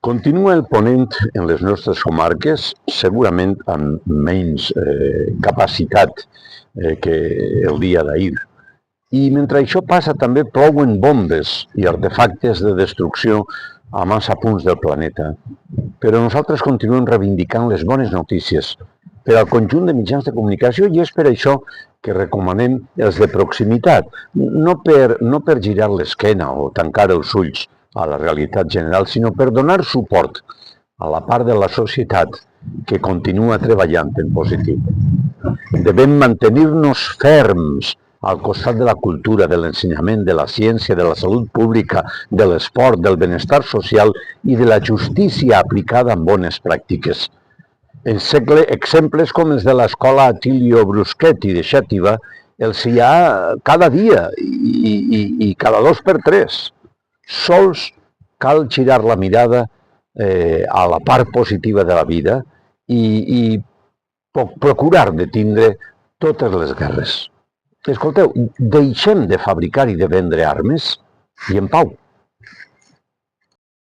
Continua el ponent en les nostres comarques, segurament amb menys capacitat que el dia d'ahir. I mentre això passa també plouen bombes i artefactes de destrucció a massa punts del planeta. Però nosaltres continuem reivindicant les bones notícies per al conjunt de mitjans de comunicació i és per això que recomanem els de proximitat, no per girar l'esquena o tancar els ulls a la realitat general, sinó per donar suport a la part de la societat que continua treballant en positiu. Devem mantenir-nos ferms al costat de la cultura, de l'ensenyament, de la ciència, de la salut pública, de l'esport, del benestar social i de la justícia aplicada amb bones pràctiques. En exemples com els de l'escola Atilio Bruschetti de Xàtiva, els hi ha cada dia i cada 2 per 3. Sols cal girar la mirada a la part positiva de la vida i procurar de tindre totes les guerres. Escolteu, deixem de fabricar i de vendre armes i en pau.